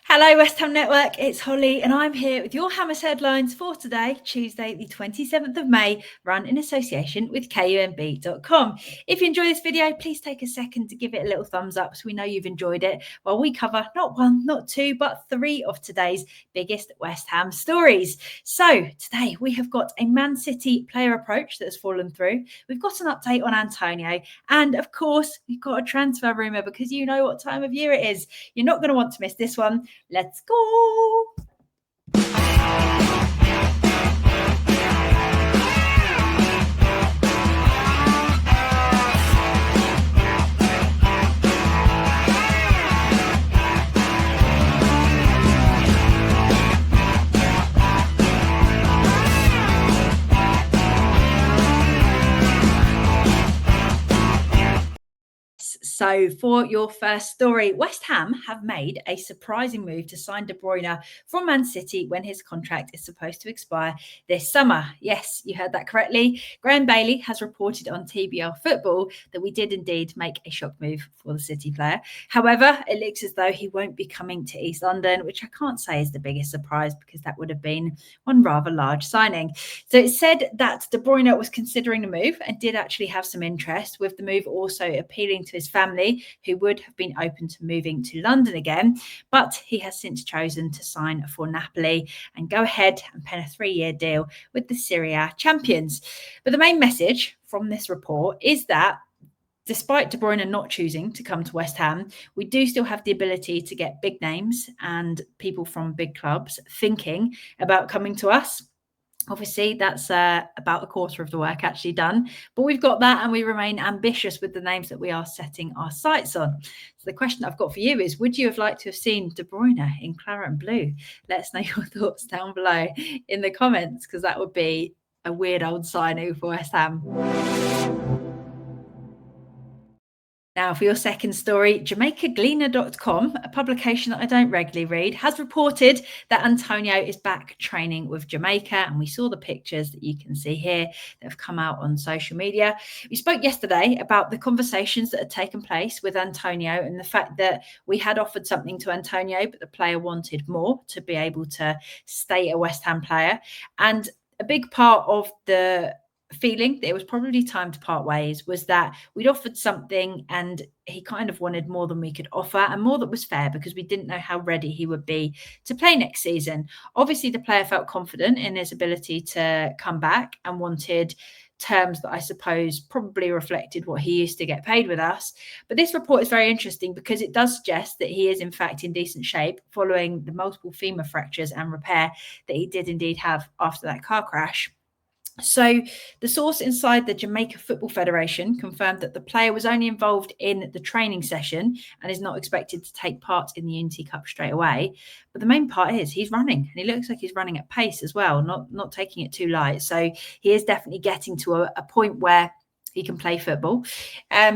Hello, West Ham Network. It's Holly, and I'm here with your Hammers headlines for today, Tuesday, the 27th of May, run in association with KUMB.com. If you enjoy this video, please take a second to give it a little thumbs up so we know you've enjoyed it, while we cover not one, not two, but three of today's biggest West Ham stories. So today we have got a Man City player approach that has fallen through. We've got an update on Antonio, and of course, we've got a transfer rumour because you know what time of year it is. You're not going to want to miss this one. Let's go. So for your first story, West Ham have made a surprising move to sign De Bruyne from Man City when his contract is supposed to expire this summer. Yes, you heard that correctly. Graham Bailey has reported on TBL Football that we did indeed make a shock move for the City player. However, it looks as though he won't be coming to East London, which I can't say is the biggest surprise because that would have been one rather large signing. So it said that De Bruyne was considering the move and did actually have some interest, with the move also appealing to his family, who would have been open to moving to London again. But he has since chosen to sign for Napoli and go ahead and pen a 3-year deal with the Serie A champions. But the main message from this report is that despite De Bruyne not choosing to come to West Ham, we do still have the ability to get big names and people from big clubs thinking about coming to us. Obviously, that's about a quarter of the work actually done, but we've got that and we remain ambitious with the names that we are setting our sights on. So the question I've got for you is, would you have liked to have seen De Bruyne in claret and blue? Let us know your thoughts down below in the comments, because that would be a weird old signing for West Ham. Now, for your second story, JamaicaGleaner.com, a publication that I don't regularly read, has reported that Antonio is back training with Jamaica. And we saw the pictures that you can see here that have come out on social media. We spoke yesterday about the conversations that had taken place with Antonio and the fact that we had offered something to Antonio, but the player wanted more to be able to stay a West Ham player. And a big part of the feeling that it was probably time to part ways was that we'd offered something and he kind of wanted more than we could offer, and more that was fair because we didn't know how ready he would be to play next season. Obviously, the player felt confident in his ability to come back and wanted terms that I suppose probably reflected what he used to get paid with us. But this report is very interesting because it does suggest that he is in fact in decent shape following the multiple femur fractures and repair that he did indeed have after that car crash. So the source inside the Jamaica Football Federation confirmed that the player was only involved in the training session and is not expected to take part in the Unity Cup straight away. But the main part is he's running, and he looks like he's running at pace as well, not taking it too light. So he is definitely getting to a point where he can play football.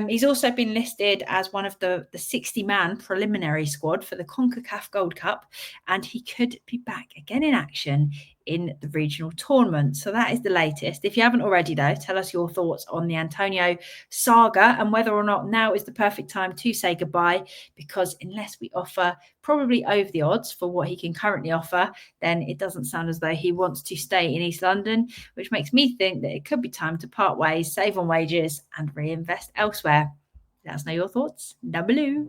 He's also been listed as one of the 60-man preliminary squad for the CONCACAF Gold Cup, and he could be back again in action in the regional tournament. So that is the latest. If you haven't already, though, tell us your thoughts on the Antonio saga and whether or not now is the perfect time to say goodbye, because unless we offer probably over the odds for what he can currently offer, then it doesn't sound as though he wants to stay in East London, which makes me think that it could be time to part ways, save on wages and reinvest elsewhere. Let us know your thoughts down below.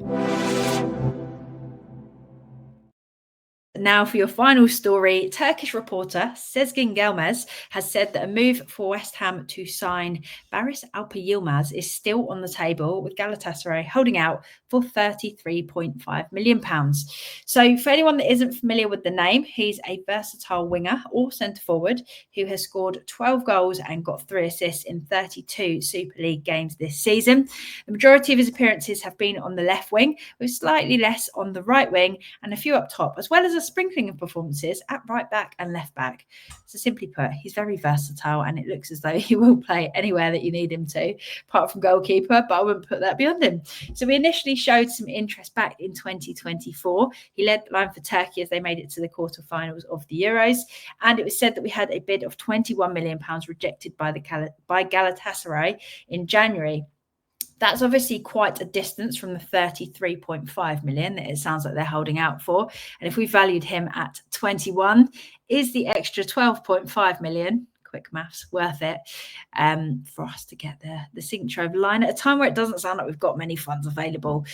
Now for your final story, Turkish reporter Sezgin Gelmez has said that a move for West Ham to sign Barış Alper Yilmaz is still on the table, with Galatasaray holding out for £33.5 million. So for anyone that isn't familiar with the name, he's a versatile winger or centre forward who has scored 12 goals and got 3 assists in 32 Super League games this season. The majority of his appearances have been on the left wing, with slightly less on the right wing and a few up top, as well as a sprinkling of performances at right back and left back. So simply put, he's very versatile, and it looks as though he will play anywhere that you need him to, apart from goalkeeper, but I wouldn't put that beyond him. So we initially showed some interest back in 2024. He led the line for Turkey as they made it to the quarterfinals of the Euros, and it was said that we had a bid of £21 million rejected by Galatasaray in January. That's obviously quite a distance from the 33.5 million that it sounds like they're holding out for. And if we valued him at 21, is the extra 12.5 million, quick maths, worth it for us to get the signature over the line at a time where it doesn't sound like we've got many funds available?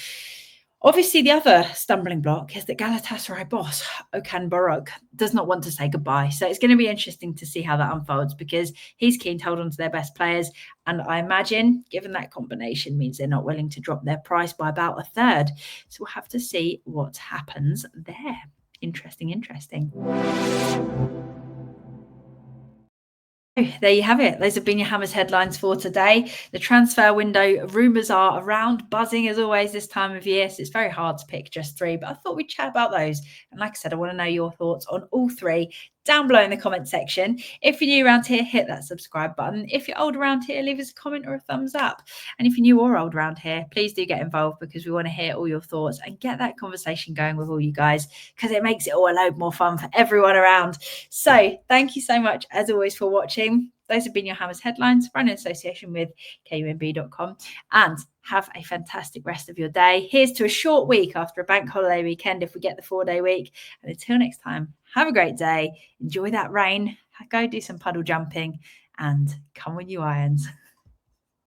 Obviously, the other stumbling block is that Galatasaray boss, Okan Buruk, does not want to say goodbye. So it's going to be interesting to see how that unfolds, because he's keen to hold on to their best players. And I imagine, given that combination, means they're not willing to drop their price by about a third. So we'll have to see what happens there. Interesting. There you have it. Those have been your Hammers headlines for today. The transfer window rumours are around, buzzing as always this time of year. So it's very hard to pick just three, but I thought we'd chat about those. And like I said, I want to know your thoughts on all three down below in the comment section. If you're new around here, hit that subscribe button. If you're old around here, leave us a comment or a thumbs up. And if you're new or old around here, please do get involved, because we want to hear all your thoughts and get that conversation going with all you guys, because it makes it all a load more fun for everyone around. So thank you so much, as always, for watching. Those have been your Hammers headlines, run in association with KUMB.com, and have a fantastic rest of your day. Here's to a short week after a bank holiday weekend if we get the 4-day week. And until next time, have a great day. Enjoy that rain. Go do some puddle jumping and come with you irons.